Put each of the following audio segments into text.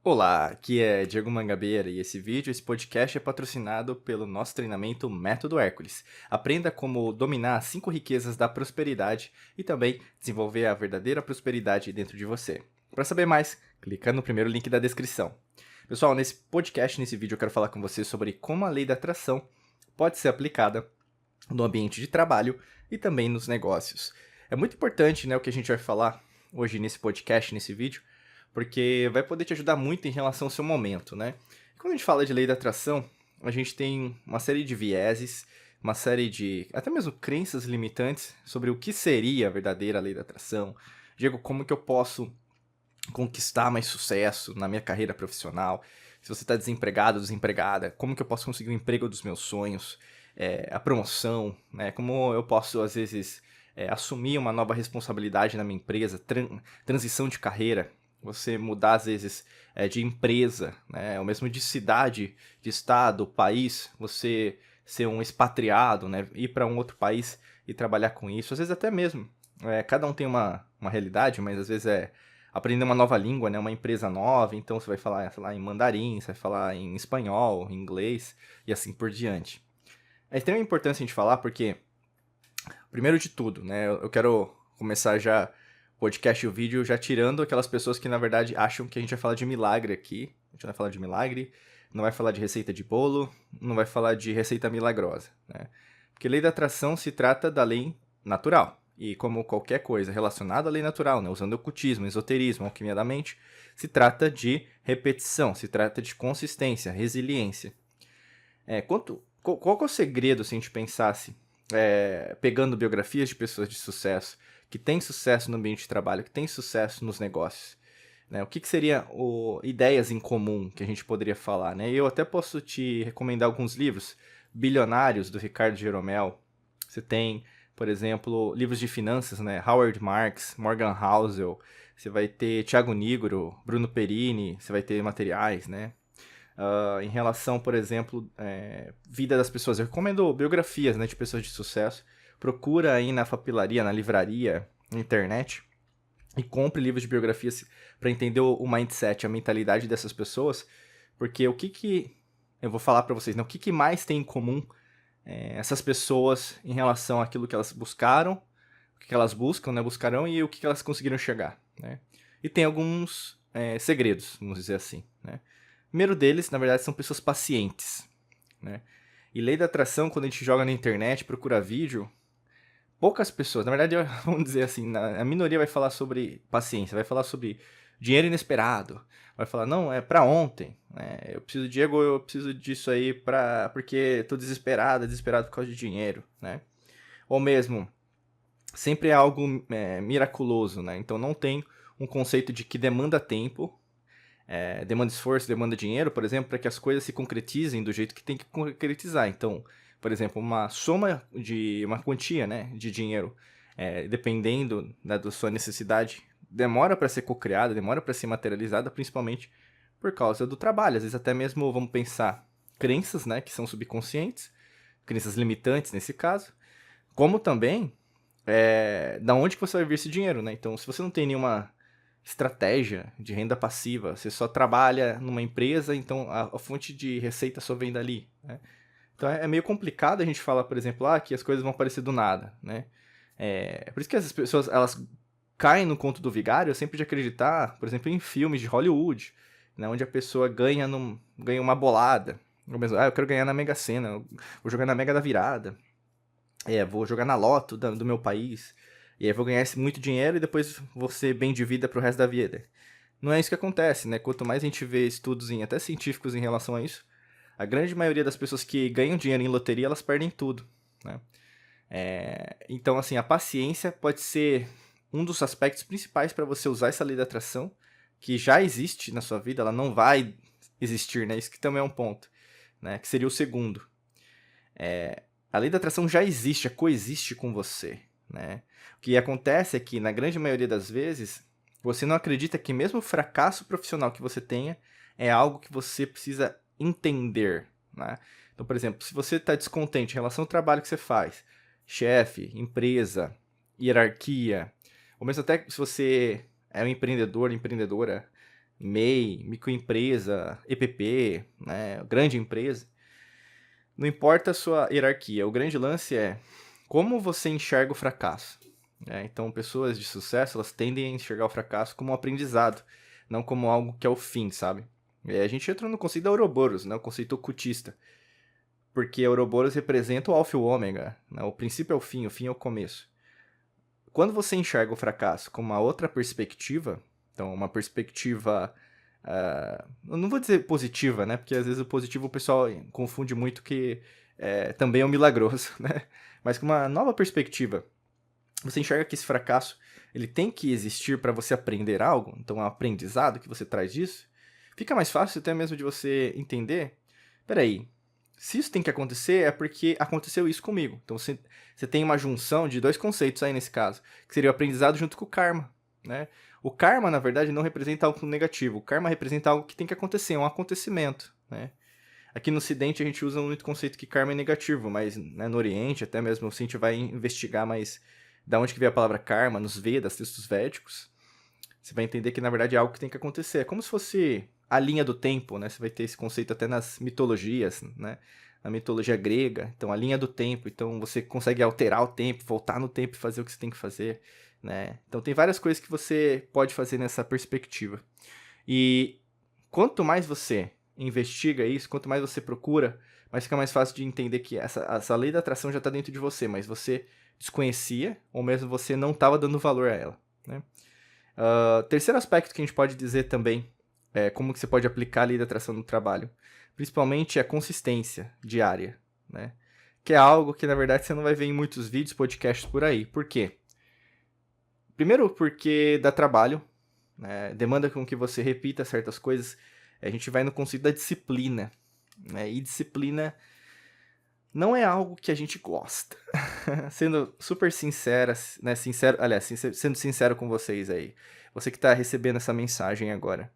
Olá, aqui é Diego Mangabeira e esse podcast é patrocinado pelo nosso treinamento Método Hércules. Aprenda como dominar as 5 riquezas da prosperidade e também desenvolver a verdadeira prosperidade dentro de você. Para saber mais, clica no primeiro link da descrição. Pessoal, nesse vídeo eu quero falar com você sobre como a lei da atração pode ser aplicada no ambiente de trabalho e também nos negócios. É muito importante, o que a gente vai falar hoje nesse podcast, nesse vídeo, porque vai poder te ajudar muito em relação ao seu momento, né? Quando a gente fala de lei da atração, a gente tem uma série de vieses, uma série de até mesmo crenças limitantes sobre o que seria a verdadeira lei da atração. Diego, como que eu posso conquistar mais sucesso na minha carreira profissional? Se você está desempregado ou desempregada, como que eu posso conseguir o emprego dos meus sonhos? A promoção, né? Como eu posso, às vezes, assumir uma nova responsabilidade na minha empresa, transição de carreira, você mudar, às vezes, de empresa, né? Ou mesmo de cidade, de estado, país, você ser um expatriado, né? Ir para um outro país e trabalhar com isso. Às vezes até mesmo, cada um tem uma realidade, mas às vezes aprender uma nova língua, né? Uma empresa nova, então você vai falar, sei lá, em mandarim, você vai falar em espanhol, em inglês e assim por diante. É extremamente importante a gente falar porque, primeiro de tudo, né? Eu quero começar já o podcast e o vídeo já tirando aquelas pessoas que, na verdade, acham que a gente vai falar de milagre aqui. A gente não vai falar de milagre, não vai falar de receita de bolo, não vai falar de receita milagrosa, né? Porque lei da atração se trata da lei natural. E como qualquer coisa relacionada à lei natural, né? Usando ocultismo, esoterismo, alquimia da mente, se trata de repetição, se trata de consistência, resiliência. Qual que é o segredo se a gente pensasse, pegando biografias de pessoas de sucesso, que têm sucesso no ambiente de trabalho, que têm sucesso nos negócios? Né? O que seria ideias em comum que a gente poderia falar? Né? Eu até posso te recomendar alguns livros. Bilionários, do Ricardo Jeromel. Você tem, por exemplo, livros de finanças, né? Howard Marks, Morgan Housel. Você vai ter Thiago Nigro, Bruno Perini. Você vai ter materiais, né? Em relação, por exemplo, vida das pessoas. Eu recomendo biografias, né, de pessoas de sucesso. Procura aí na papelaria, na livraria, na internet, e compre livros de biografias para entender o mindset, a mentalidade dessas pessoas. Porque o que eu vou falar para vocês, né, o que mais tem em comum essas pessoas em relação àquilo que elas buscaram, o que elas buscam, né, buscarão, e o que elas conseguiram chegar, né? E tem alguns segredos, vamos dizer assim, né? O primeiro deles, na verdade, são pessoas pacientes, né? E lei da atração, quando a gente joga na internet, procura vídeo, poucas pessoas, na verdade, vamos dizer assim, a minoria vai falar sobre paciência, vai falar sobre dinheiro inesperado, vai falar, não, é pra ontem, né? Diego, eu preciso disso aí porque tô desesperado por causa de dinheiro, né? Ou mesmo, sempre é algo miraculoso, né? Então não tem um conceito de que demanda tempo, demanda esforço, demanda dinheiro, por exemplo, para que as coisas se concretizem do jeito que tem que concretizar. Então, por exemplo, uma soma de uma quantia, né, de dinheiro, dependendo da sua necessidade, demora para ser cocriada, demora para ser materializada, principalmente por causa do trabalho. Às vezes até mesmo, vamos pensar, crenças, né, que são subconscientes, crenças limitantes nesse caso, como também da onde que você vai vir esse dinheiro, né? Então, se você não tem nenhuma estratégia de renda passiva, você só trabalha numa empresa, então a fonte de receita só vem dali, né? Então é meio complicado a gente falar, por exemplo, que as coisas vão aparecer do nada, né? Por isso que as pessoas, elas caem no conto do vigário, sempre de acreditar, por exemplo, em filmes de Hollywood, né, onde a pessoa ganha uma bolada. Ou mesmo, eu quero ganhar na Mega Sena, eu vou jogar na Mega da Virada, vou jogar na loto do meu país, e aí vou ganhar muito dinheiro e depois vou ser bem de vida pro resto da vida. Não é isso que acontece, né? Quanto mais a gente vê estudos até científicos em relação a isso, a grande maioria das pessoas que ganham dinheiro em loteria, elas perdem tudo, né? Então, assim, a paciência pode ser um dos aspectos principais para você usar essa lei da atração, que já existe na sua vida, ela não vai existir, né? Isso que também é um ponto, né? Que seria o segundo. A lei da atração já existe, já coexiste com você, né? O que acontece é que, na grande maioria das vezes, você não acredita que mesmo o fracasso profissional que você tenha é algo que você precisa entender, né? Então, por exemplo, se você está descontente em relação ao trabalho que você faz, chefe, empresa, hierarquia, ou mesmo até se você é um empreendedor, empreendedora, MEI, microempresa, EPP, né, grande empresa. Não importa a sua hierarquia, o grande lance é como você enxerga o fracasso. Então, pessoas de sucesso, elas tendem a enxergar o fracasso como um aprendizado, não como algo que é o fim, sabe? E aí a gente entra no conceito da Ouroboros, né, o conceito ocultista. Porque a Ouroboros representa o alfa e o ômega, né? O princípio é o fim é o começo. Quando você enxerga o fracasso com uma outra perspectiva, então uma perspectiva, eu não vou dizer positiva, né? Porque às vezes o positivo o pessoal confunde muito que também é um milagroso, né? Mas com uma nova perspectiva, você enxerga que esse fracasso ele tem que existir para você aprender algo, então é um aprendizado que você traz disso, fica mais fácil até mesmo de você entender, peraí, se isso tem que acontecer, é porque aconteceu isso comigo. Então você tem uma junção de dois conceitos aí nesse caso, que seria o aprendizado junto com o karma, né? O karma, na verdade, não representa algo negativo. O karma representa algo que tem que acontecer, um acontecimento, né? Aqui no Ocidente a gente usa muito o conceito que karma é negativo, mas né, no Oriente, até mesmo se a gente vai investigar mais da onde que veio a palavra karma, nos Vedas, textos védicos, você vai entender que na verdade é algo que tem que acontecer. É como se fosse a linha do tempo, né? Você vai ter esse conceito até nas mitologias, né? Na mitologia grega, então a linha do tempo, então você consegue alterar o tempo, voltar no tempo e fazer o que você tem que fazer, né? Então tem várias coisas que você pode fazer nessa perspectiva. E quanto mais você investiga isso, quanto mais você procura, mais fica mais fácil de entender que essa lei da atração já está dentro de você, mas você desconhecia ou mesmo você não estava dando valor a ela, né? Terceiro aspecto que a gente pode dizer também é como que você pode aplicar a lei da atração no trabalho. Principalmente a consistência diária, né? Que é algo que, na verdade, você não vai ver em muitos vídeos, podcasts por aí. Por quê? Primeiro porque dá trabalho, né? Demanda com que você repita certas coisas. A gente vai no conceito da disciplina, né? E disciplina não é algo que a gente gosta. Sendo super sincera, né? Sendo sincero com vocês aí. Você que está recebendo essa mensagem agora.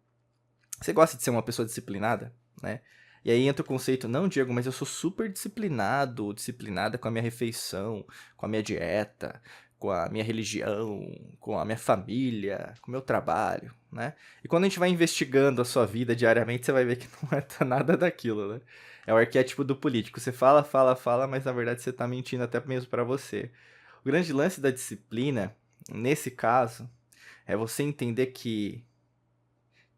Você gosta de ser uma pessoa disciplinada, né? E aí entra o conceito, não, Diego, mas eu sou super disciplinada com a minha refeição, com a minha dieta, com a minha religião, com a minha família, com o meu trabalho, né? E quando a gente vai investigando a sua vida diariamente, você vai ver que não é nada daquilo, né? É o arquétipo do político. Você fala, mas na verdade você tá mentindo até mesmo para você. O grande lance da disciplina, nesse caso, é você entender que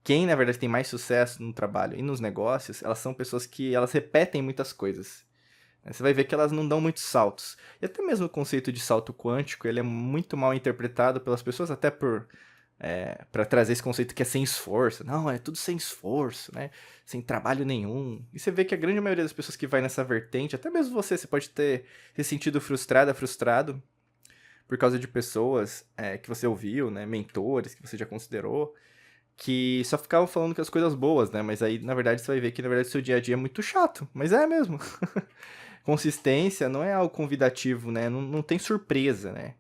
quem, na verdade, tem mais sucesso no trabalho e nos negócios, elas são pessoas que elas repetem muitas coisas. Você vai ver que elas não dão muitos saltos. E até mesmo o conceito de salto quântico, ele é muito mal interpretado pelas pessoas, até para trazer esse conceito que é sem esforço. Não, é tudo sem esforço, né? Sem trabalho nenhum. E você vê que a grande maioria das pessoas que vai nessa vertente, até mesmo você pode ter se sentido frustrado por causa de pessoas que você ouviu, né? Mentores que você já considerou, que só ficavam falando que as coisas boas, né? Mas aí, na verdade, você vai ver que, na verdade, o seu dia a dia é muito chato. Mas é mesmo. Consistência não é algo convidativo, né? Não tem surpresa, né?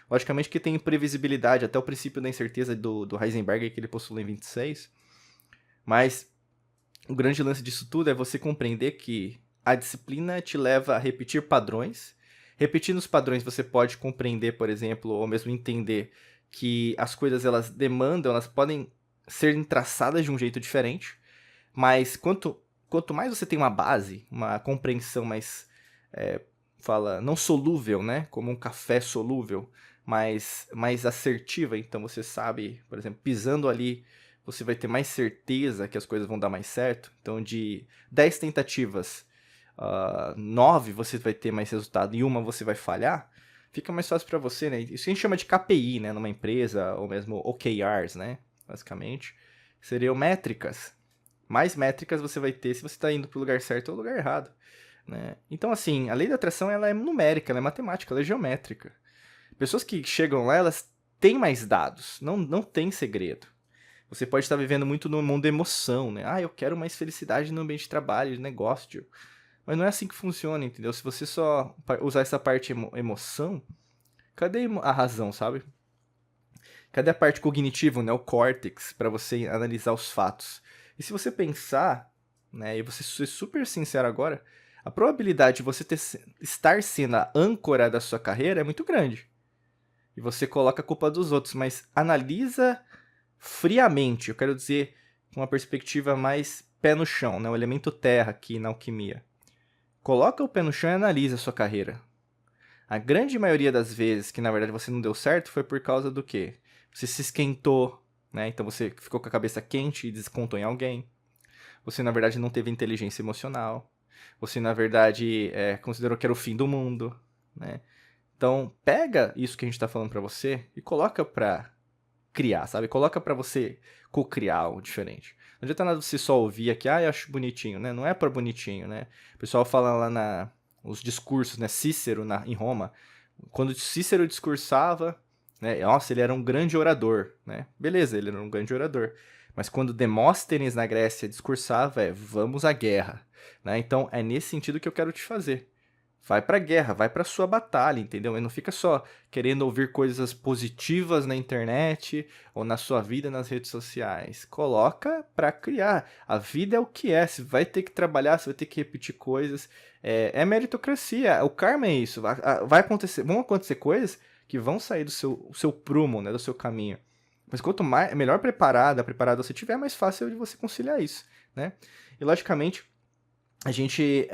Logicamente que tem imprevisibilidade, até o princípio da incerteza do Heisenberg, que ele postula em 26. Mas o grande lance disso tudo é você compreender que a disciplina te leva a repetir padrões. Repetindo os padrões, você pode compreender, por exemplo, ou mesmo entender que as coisas, elas demandam, elas podem serem traçadas de um jeito diferente, mas quanto mais você tem uma base, uma compreensão mais, não solúvel, né, como um café solúvel, mas mais assertiva, então você sabe, por exemplo, pisando ali, você vai ter mais certeza que as coisas vão dar mais certo, então de 10 tentativas, 9 você vai ter mais resultado e uma você vai falhar, fica mais fácil para você, né, isso a gente chama de KPI, né, numa empresa, ou mesmo OKRs, né, basicamente, seriam métricas. Mais métricas você vai ter se você está indo para o lugar certo ou lugar errado, né? Então, assim, a lei da atração ela é numérica, ela é matemática, ela é geométrica. Pessoas que chegam lá, elas têm mais dados, não tem segredo. Você pode estar vivendo muito no mundo da emoção, né? Eu quero mais felicidade no ambiente de trabalho, de negócio. Mas não é assim que funciona, entendeu? Se você só usar essa parte emoção, cadê a razão, sabe? Cadê a parte cognitiva, né, o córtex, para você analisar os fatos? E se você pensar, né, e você ser super sincero agora, a probabilidade de você estar sendo a âncora da sua carreira é muito grande. E você coloca a culpa dos outros, mas analisa friamente. Eu quero dizer com uma perspectiva mais pé no chão, né? O elemento terra aqui na alquimia. Coloca o pé no chão e analisa a sua carreira. A grande maioria das vezes que, na verdade, você não deu certo foi por causa do quê? Você se esquentou, né? Então você ficou com a cabeça quente e descontou em alguém. Você, na verdade, não teve inteligência emocional. Você, na verdade, considerou que era o fim do mundo, né? Então, pega isso que a gente está falando para você e coloca para criar, sabe? Coloca para você co-criar algo diferente. Não adianta nada você só ouvir aqui, eu acho bonitinho, né? Não é para bonitinho, né? O pessoal fala lá os discursos, né? Cícero em Roma. Quando Cícero discursava, né? Nossa, ele era um grande orador, né? Beleza, ele era um grande orador. Mas quando Demóstenes na Grécia discursava, vamos à guerra, né? Então, é nesse sentido que eu quero te fazer. Vai pra guerra, vai pra sua batalha, entendeu? E não fica só querendo ouvir coisas positivas na internet ou na sua vida nas redes sociais. Coloca pra criar. A vida é o que é. Você vai ter que trabalhar, você vai ter que repetir coisas. É meritocracia. O karma é isso. Vai acontecer, vão acontecer coisas que vão sair do seu prumo, né? Do seu caminho. Mas quanto melhor preparado você tiver, mais fácil de você conciliar isso, né? E logicamente a gente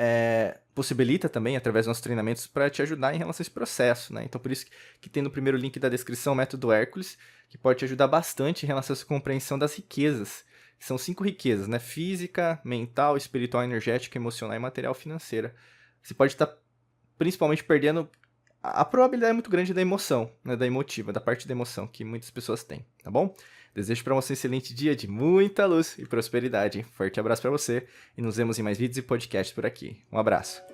possibilita também, através dos nossos treinamentos, para te ajudar em relação a esse processo, né? Então, por isso que tem no primeiro link da descrição o método Hércules, que pode te ajudar bastante em relação a essa compreensão das riquezas. São 5 riquezas, né? Física, mental, espiritual, energética, emocional e material financeira. Você pode estar principalmente perdendo. A probabilidade é muito grande da emoção, né? Da emotiva, da parte da emoção, que muitas pessoas têm, tá bom? Desejo para você um excelente dia de muita luz e prosperidade. Forte abraço para você e nos vemos em mais vídeos e podcasts por aqui. Um abraço.